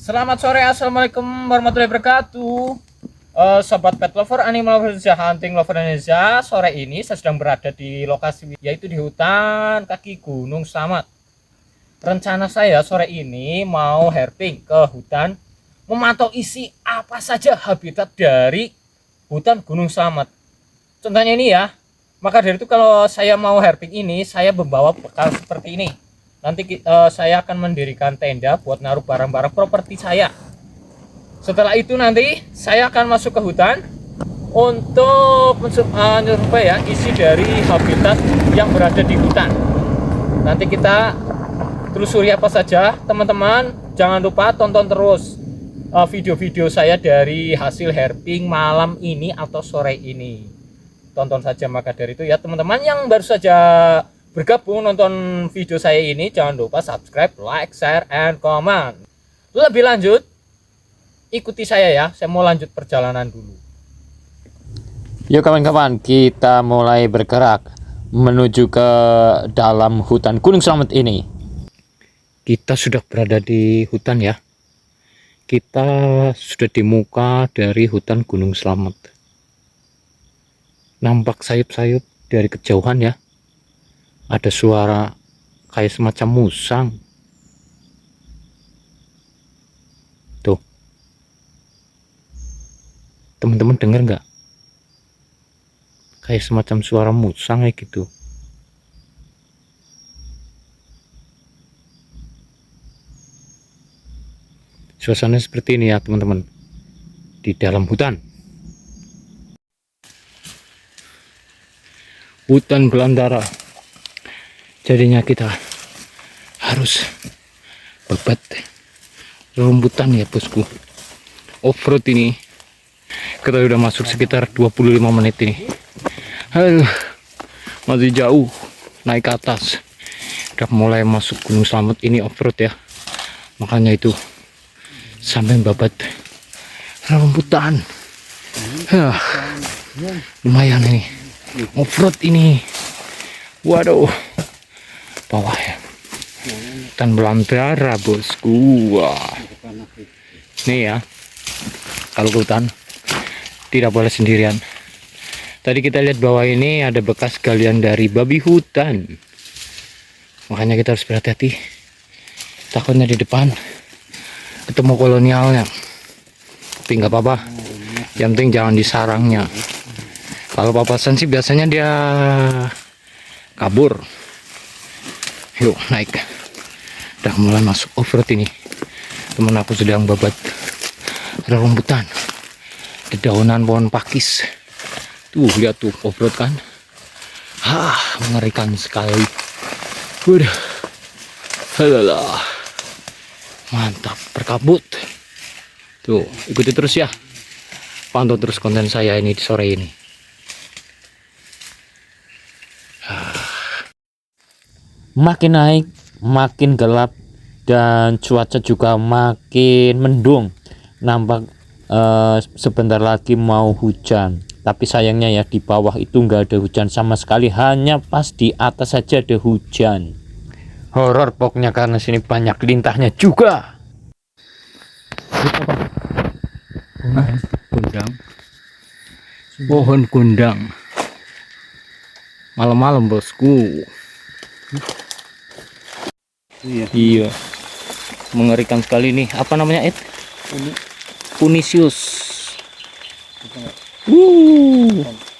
Selamat sore, assalamualaikum warahmatullahi wabarakatuh. Sobat pet lover, animal lover Indonesia, hunting lover Indonesia. Sore ini saya sedang berada di lokasi, yaitu di hutan kaki Gunung Slamet. Rencana saya sore ini mau herping ke hutan, memantau isi apa saja habitat dari hutan Gunung Slamet. Contohnya ini ya. Maka dari itu kalau saya mau herping ini, saya membawa bekal seperti ini. Nanti saya akan mendirikan tenda buat naruh barang-barang properti saya. Setelah itu nanti saya akan masuk ke hutan untuk mensurvei ya isi dari habitat yang berada di hutan. Nanti kita telusuri apa saja, teman-teman. Jangan lupa tonton terus video-video saya dari hasil herping malam ini atau sore ini. Tonton saja. Maka dari itu ya teman-teman yang baru saja bergabung nonton video saya ini, jangan lupa subscribe, like, share, and comment. Lebih lanjut, ikuti saya ya. Saya mau lanjut perjalanan dulu. Yuk kawan-kawan, kita mulai bergerak menuju ke dalam hutan Gunung Slamet ini. Kita sudah berada di hutan ya. Kita sudah di muka dari hutan Gunung Slamet. Nampak sayup-sayup dari kejauhan ya. Ada suara kayak semacam musang. Tuh. Teman-teman dengar nggak? Kayak semacam suara musang kayak gitu. Suasana seperti ini ya teman-teman. Di dalam hutan. Hutan belantara. Jadinya kita harus bebat rumputan ya bosku. Off-road ini kita udah masuk sekitar 25 menit ini. Aduh, masih jauh naik ke atas. Udah mulai masuk Gunung Slamet ini off-road ya. Makanya itu sampai babat rumputan. Lumayan ini off-road ini. Waduh, bawah ya, hutan belantara bosku. Wah, nih ya, kalau ke hutan tidak boleh sendirian. Tadi kita lihat bawah ini ada bekas galian dari babi hutan, makanya kita harus berhati-hati. Takutnya di depan ketemu kolonialnya, tapi nggak apa-apa, yang penting jangan di sarangnya. Kalau papasan sih biasanya dia kabur. Yuk naik. Udah mulai masuk off-road ini. Temen aku sedang babat rumputan, dedaunan pohon pakis. Tuh lihat tuh off-road kan. Mengerikan sekali. Udah. Halalah. Mantap, berkabut. Tuh, ikuti terus ya. Pantau terus konten saya ini di sore ini. Makin naik, makin gelap, dan cuaca juga makin mendung. Nampak sebentar lagi mau hujan. Tapi sayangnya ya di bawah itu nggak ada hujan sama sekali. Hanya pas di atas saja ada hujan. Horor pokoknya karena sini banyak lintahnya juga. Kundang. Pohon kundang. Malam-malam bosku. Iya, mengerikan sekali nih. Apa namanya, Ed? Punisius.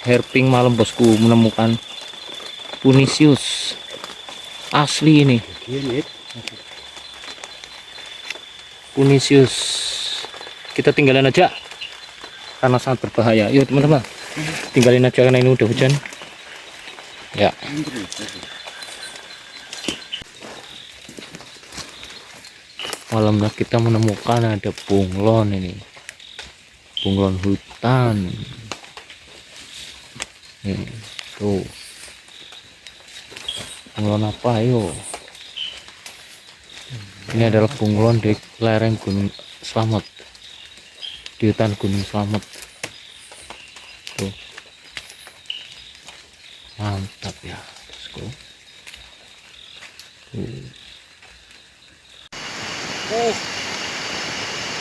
Herping malam bosku menemukan Punisius asli ini. Punisius. Kita tinggalin aja karena sangat berbahaya. Yuk teman-teman, tinggalin aja karena ini udah hujan. Ya. Malamnya kita menemukan ada bunglon ini, bunglon hutan. Tuh, bunglon apa ayo? Ini adalah bunglon di lereng Gunung Slamet, di hutan Gunung Slamet. Tuh, mantap ya bosku.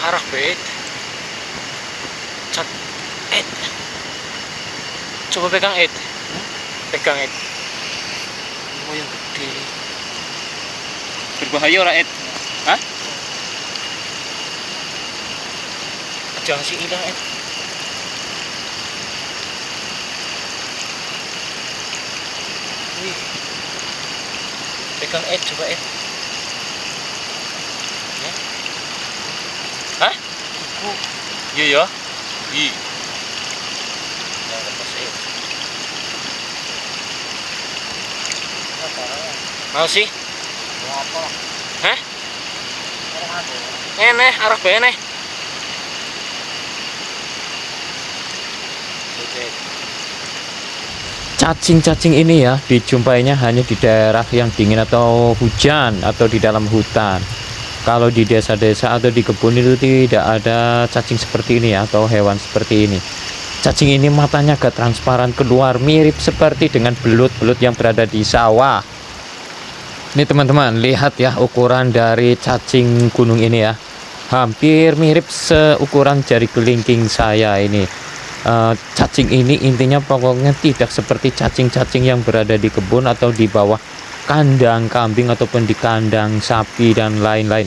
arah bait. Cak Ed. Coba pegang Ed. Pegang Ed. Lumayan gede. Berbahaya ora Ed? Hah? Jangan sih hilang Ed. Wih. Pegang Ed coba Ed. Ya. Hah? Iya ya. Ih. Nah, lepas Ed. Mau sih? Hah? Nih, arah bae nih. Cacing-cacing ini ya dijumpainya hanya di daerah yang dingin atau hujan atau di dalam hutan. Kalau di desa-desa atau di kebun itu tidak ada cacing seperti ini ya, atau hewan seperti ini. Cacing ini matanya agak transparan keluar, mirip seperti dengan belut-belut yang berada di sawah. Ini teman-teman, lihat ya ukuran dari cacing gunung ini ya. Hampir mirip seukuran jari kelingking saya ini. Cacing ini intinya pokoknya tidak seperti cacing-cacing yang berada di kebun atau di bawah kandang kambing ataupun di kandang sapi dan lain-lain.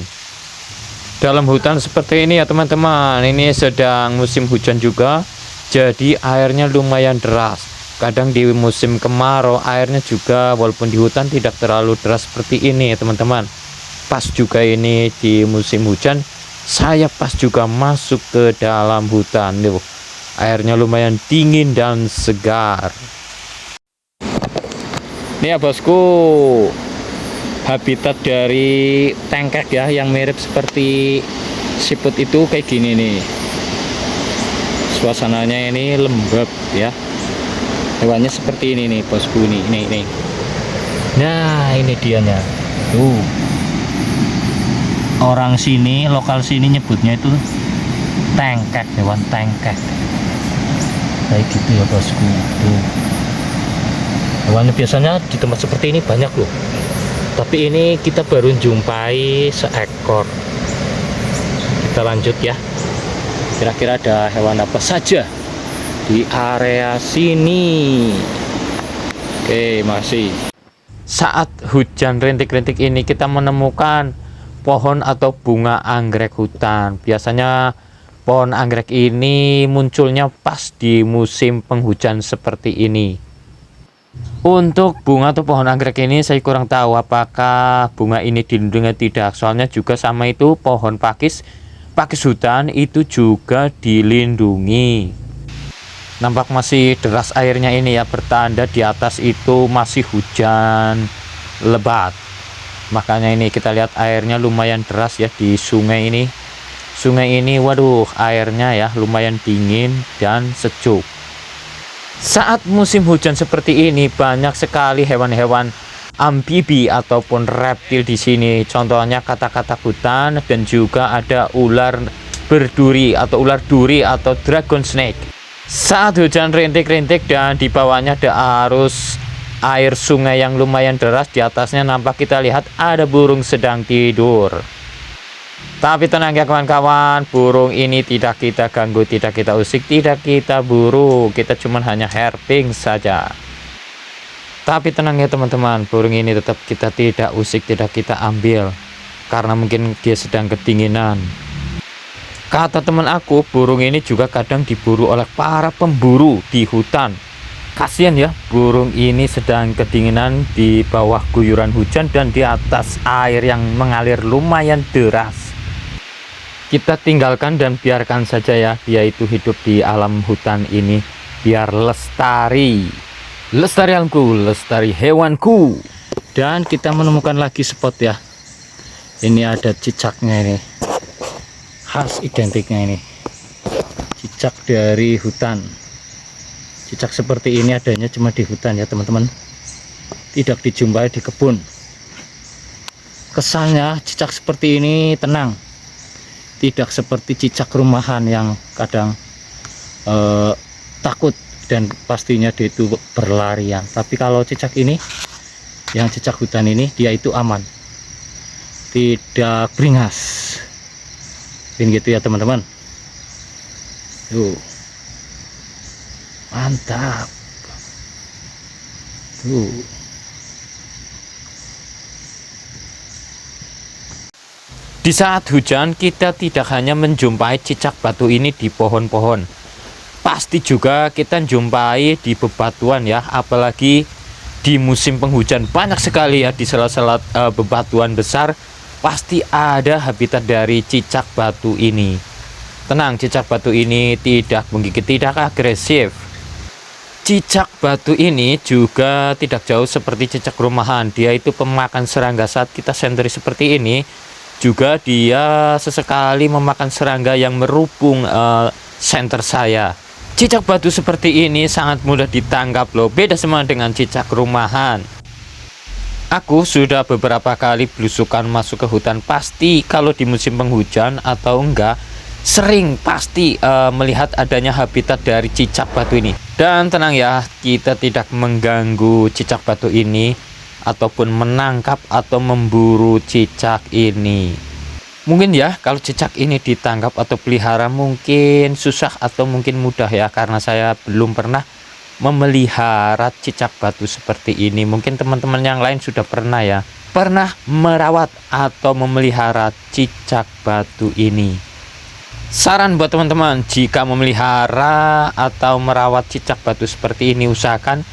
Dalam hutan seperti ini ya teman-teman, ini sedang musim hujan juga, jadi airnya lumayan deras. Kadang di musim kemarau airnya juga walaupun di hutan tidak terlalu deras seperti ini ya teman-teman. Pas juga ini di musim hujan, saya pas juga masuk ke dalam hutan nih. Airnya lumayan dingin dan segar. Ini ya bosku, habitat dari tengkek ya, yang mirip seperti siput itu kayak gini nih. Suasananya ini lembab ya. Hewannya seperti ini nih bosku, ini. Nah ini dianya. Tuh. Orang sini, lokal sini nyebutnya itu tengkek, hewan tengkek. Kayak gitu ya bosku. Tuh. Hewannya biasanya di tempat seperti ini banyak loh. Tapi ini kita baru jumpai seekor. Kita lanjut ya. Kira-kira ada hewan apa saja di area sini. Oke, masih. Saat hujan rintik-rintik ini kita menemukan pohon atau bunga anggrek hutan. Biasanya pohon anggrek ini munculnya pas di musim penghujan seperti ini. Untuk bunga atau pohon anggrek ini saya kurang tahu apakah bunga ini dilindungi tidak. Soalnya juga sama itu pohon pakis hutan itu juga dilindungi. Nampak masih deras airnya ini ya, bertanda di atas itu masih hujan lebat. Makanya ini kita lihat airnya lumayan deras ya di sungai ini. Sungai ini waduh airnya ya lumayan dingin dan sejuk. Saat musim hujan seperti ini banyak sekali hewan-hewan amfibi ataupun reptil di sini. Contohnya katak-katak hutan dan juga ada ular berduri atau ular duri atau dragon snake. Saat hujan rintik-rintik dan di bawahnya ada arus air sungai yang lumayan deras, di atasnya nampak kita lihat ada burung sedang tidur. Tapi tenang ya kawan-kawan, burung ini tidak kita ganggu, tidak kita usik, tidak kita buru, kita cuma hanya herping saja. Tapi tenang ya teman-teman, burung ini tetap kita tidak usik, tidak kita ambil, karena mungkin dia sedang kedinginan. Kata teman aku, burung ini juga kadang diburu oleh para pemburu di hutan. Kasihan ya, burung ini sedang kedinginan di bawah guyuran hujan dan di atas air yang mengalir lumayan deras. Kita tinggalkan dan biarkan saja ya, dia itu hidup di alam hutan ini biar lestari. Lestari alamku, lestari hewanku. Dan kita menemukan lagi spot ya. Ini ada cicaknya ini. Khas identiknya ini. Cicak dari hutan. Cicak seperti ini adanya cuma di hutan ya teman-teman. Tidak dijumpai di kebun. Kesannya cicak seperti ini tenang. Tidak seperti cicak rumahan yang kadang takut dan pastinya dia itu berlarian. Tapi kalau cicak ini, yang cicak hutan ini, dia itu aman, tidak beringas. Pin gitu ya teman-teman. Tuh. Mantap. Tuh. Di saat hujan kita tidak hanya menjumpai cicak batu ini di pohon-pohon, pasti juga kita jumpai di bebatuan ya, apalagi di musim penghujan banyak sekali ya di sela-sela bebatuan besar pasti ada habitat dari cicak batu ini. Tenang, cicak batu ini tidak menggigit, tidak agresif. Cicak batu ini juga tidak jauh seperti cicak rumahan, dia itu pemakan serangga. Saat kita sentri seperti ini juga dia sesekali memakan serangga yang merubung senter saya. Cicak batu seperti ini sangat mudah ditangkap loh, beda sama dengan cicak rumahan. Aku sudah beberapa kali belusukan masuk ke hutan, pasti kalau di musim penghujan atau enggak sering pasti melihat adanya habitat dari cicak batu ini. Dan tenang ya, kita tidak mengganggu cicak batu ini ataupun menangkap atau memburu cicak ini. Mungkin ya kalau cicak ini ditangkap atau pelihara mungkin susah atau mungkin mudah ya, karena saya belum pernah memelihara cicak batu seperti ini. Mungkin teman-teman yang lain sudah pernah ya, pernah merawat atau memelihara cicak batu ini. Saran buat teman-teman, jika memelihara atau merawat cicak batu seperti ini, usahakan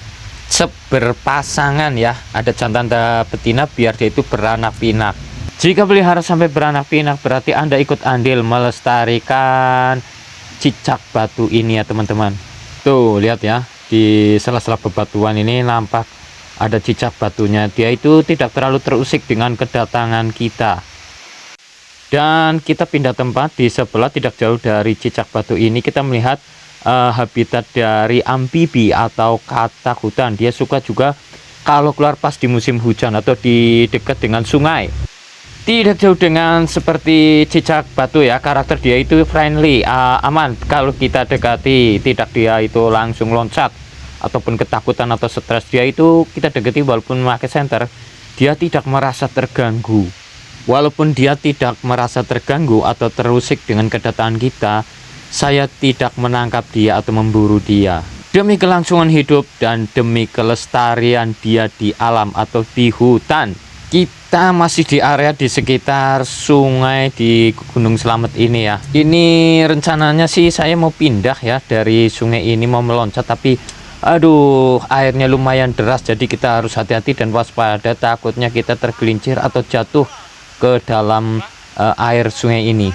berpasangan ya, ada jantan dan betina biar dia itu beranak pinak. Jika pelihara sampai beranak pinak berarti Anda ikut andil melestarikan cicak batu ini ya teman-teman. Tuh lihat ya, di sela-sela bebatuan ini nampak ada cicak batunya. Dia itu tidak terlalu terusik dengan kedatangan kita. Dan kita pindah tempat, di sebelah tidak jauh dari cicak batu ini kita melihat habitat dari amfibi atau katak hutan. Dia suka juga kalau keluar pas di musim hujan atau di dekat dengan sungai. Tidak jauh dengan seperti cicak batu ya, karakter dia itu friendly, aman kalau kita dekati. Tidak dia itu langsung loncat ataupun ketakutan atau stres. Dia itu kita dekati walaupun memakai senter, dia tidak merasa terganggu. Walaupun dia tidak merasa terganggu atau terusik dengan kedatangan kita, saya tidak menangkap dia atau memburu dia. Demi kelangsungan hidup dan demi kelestarian dia di alam atau di hutan. Kita masih di area di sekitar sungai di Gunung Slamet ini ya. Ini rencananya sih saya mau pindah ya dari sungai ini, mau meloncat, tapi aduh airnya lumayan deras, jadi kita harus hati-hati dan waspada, takutnya kita tergelincir atau jatuh ke dalam air sungai ini.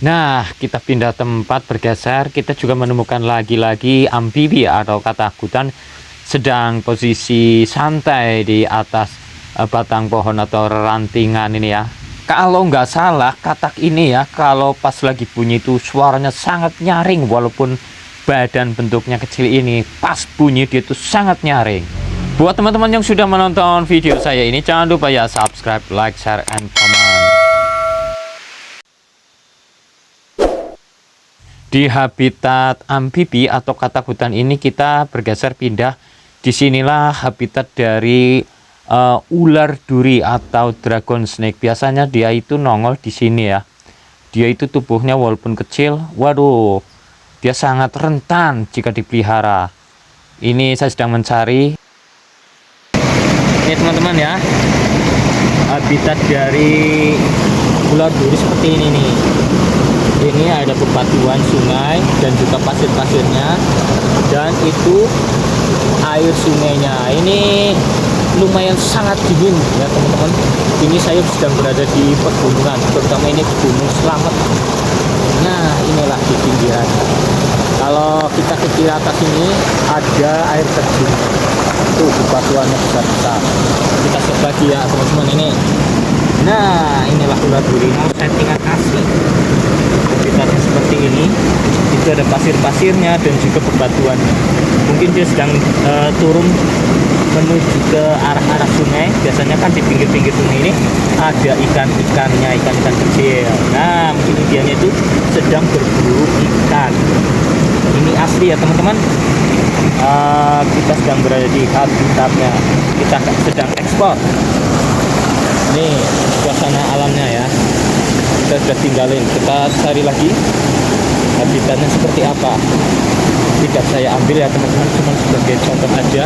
Nah, kita pindah tempat, bergeser, kita juga menemukan lagi-lagi amfibi atau katak hutan sedang posisi santai di atas batang pohon atau rantingan ini ya. Kalau nggak salah katak ini ya, kalau pas lagi bunyi itu suaranya sangat nyaring, walaupun badan bentuknya kecil ini, pas bunyi dia itu sangat nyaring. Buat teman-teman yang sudah menonton video saya ini, jangan lupa ya subscribe, like, share, and comment. Di habitat amfibi atau katak hutan ini kita bergeser pindah. Disinilah habitat dari ular duri atau dragon snake. Biasanya dia itu nongol di sini ya. Dia itu tubuhnya walaupun kecil, waduh, dia sangat rentan jika dipelihara. Ini saya sedang mencari. Ini teman-teman ya, habitat dari ular duri seperti ini nih. Ini ada bebatuan sungai dan juga pasir-pasirnya, dan itu air sungainya ini lumayan sangat dingin ya teman-teman. Ini saya sedang berada di pegunungan, terutama ini Gunung Slamet. Nah, inilah di pinggiran. Kalau kita ke kiri atas ini ada air terjun. Tuh bebatuannya besar-besar. Kita cek lagi ya teman-teman ini. Nah, inilah ular duri. Mau settingan asli. Habitatnya seperti ini. Itu ada pasir-pasirnya dan juga bebatuan. Mungkin dia sedang turun menuju ke arah-arah sungai. Biasanya kan di pinggir-pinggir sungai ini ada ikan-ikannya, ikan-ikan kecil. Nah, mungkin dia itu sedang berburu ikan. Ini asli ya teman-teman. Kita sedang berada di habitatnya. Kita sedang ekspor. Nih suasana alamnya ya. kita sudah tinggalin. Kita cari lagi habitatnya seperti apa. Tidak saya ambil ya teman-teman, cuma sebagai contoh aja.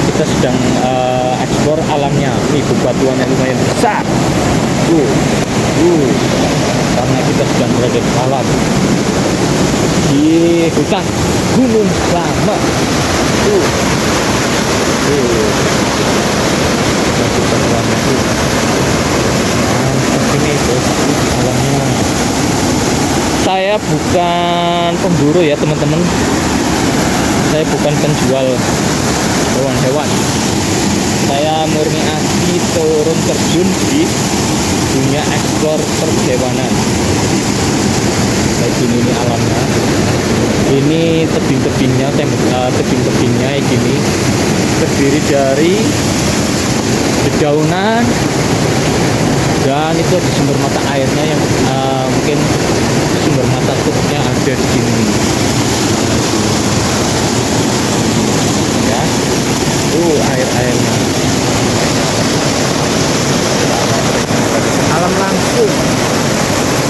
Kita sedang eksplor alamnya. Ini bebatuannya lumayan besar. Karena kita sedang berada di alam, di hutan Gunung Slamet. Bebatuannya tuh mantap ini bosku di alamnya. Saya bukan pemburu ya teman-teman, saya bukan penjual hewan-hewan. Saya murni asli turun terjun di dunia eksplor perhewanan. Kayak gini nih alamnya. Ini tebing-tebingnya, tebing-tebingnya gini terdiri dari dedaunan, dan itu ada sumber mata airnya yang mungkin sumber mata tutnya ada di sini. Ya, air-airnya. Alam langsung,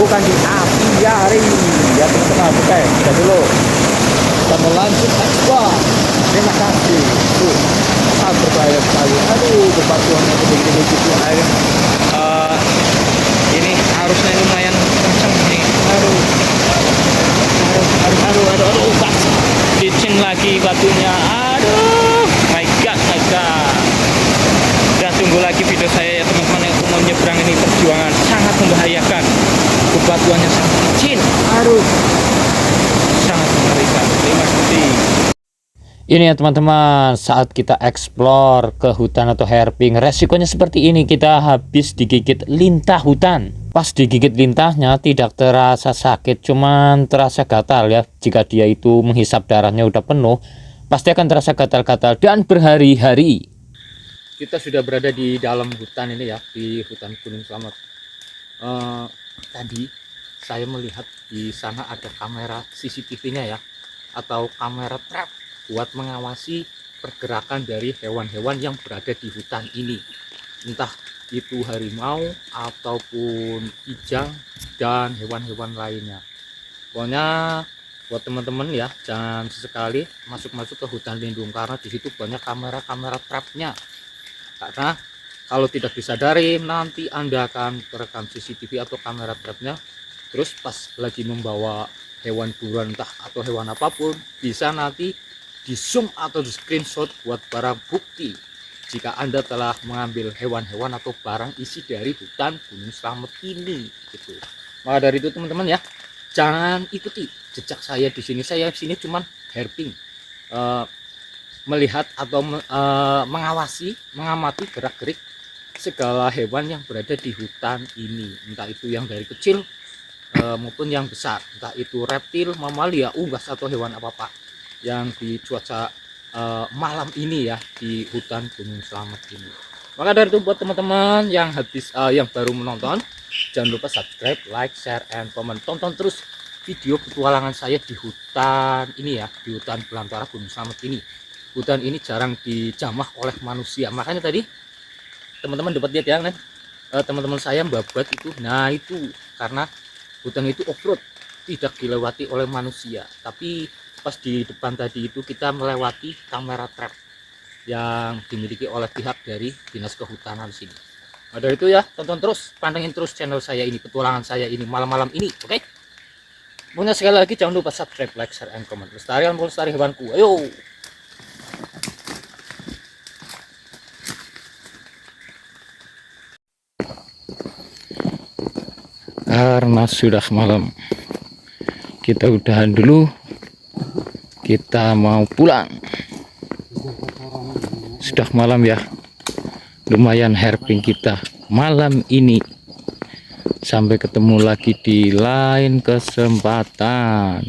bukan di apiari ya teman-teman. Oke, kita dulu, kita mau lanjut ekspor. Terima kasih. Sangat berbahaya sekali. Aduh, bebatuannya gede-gede gitu air. Ini arusnya lumayan kencang nih. Aduh, licin lagi batunya. Aduh, my god. Dan tunggu lagi video saya ya teman-teman, yang mau nyebrang ini perjuangan sangat membahayakan. Bebatuannya sangat licin. Aduh, sangat mengerikan. Terima kasih. Ini ya teman-teman, saat kita eksplor ke hutan atau herping, resikonya seperti ini. Kita habis digigit lintah hutan. Pas digigit lintahnya tidak terasa sakit, cuman terasa gatal ya. Jika dia itu menghisap darahnya udah penuh, pasti akan terasa gatal-gatal dan berhari-hari. Kita sudah berada di dalam hutan ini ya, di hutan Gunung Slamet. Tadi saya melihat di sana ada kamera CCTV-nya ya, atau kamera trap buat mengawasi pergerakan dari hewan-hewan yang berada di hutan ini, entah itu harimau ataupun kijang dan hewan-hewan lainnya. Pokoknya buat teman-teman ya, jangan sesekali masuk-masuk ke hutan lindung, karena di situ banyak kamera-kamera trapnya. Karena kalau tidak disadari, nanti Anda akan terekam CCTV atau kamera trapnya, terus pas lagi membawa hewan buruan entah atau hewan apapun, bisa nanti di zoom atau di screenshot buat barang bukti jika Anda telah mengambil hewan-hewan atau barang isi dari hutan Gunung Slamet ini gitu. Maka dari itu teman-teman ya, jangan ikuti jejak saya di sini. Saya di sini cuman herping, melihat atau mengawasi, mengamati gerak-gerik segala hewan yang berada di hutan ini, entah itu yang dari kecil maupun yang besar, entah itu reptil, mamalia, unggas atau hewan apa-apa yang di cuaca malam ini ya di hutan Gunung Slamet ini. Maka dari itu buat teman-teman yang yang baru menonton, jangan lupa subscribe, like, share, and comment. Tonton terus video petualangan saya di hutan ini ya, di hutan belantara Gunung Slamet ini. Hutan ini jarang dijamah oleh manusia, makanya tadi teman-teman dapat lihat ya kan, teman-teman saya babat itu. Nah itu karena hutan itu off-road, tidak dilewati oleh manusia, tapi pas di depan tadi itu kita melewati kamera trap yang dimiliki oleh pihak dari Dinas Kehutanan sini. Nah, dari itu ya, tonton terus, pantengin terus channel saya ini, petualangan saya ini malam-malam ini, oke? Pokoknya sekali lagi jangan lupa subscribe, like, share, and comment. Lestarian melestari hewanku, ayo! Karena sudah malam, kita udahan dulu. Kita mau pulang. Sudah malam ya. Lumayan herping kita malam ini. Sampai ketemu lagi di lain kesempatan.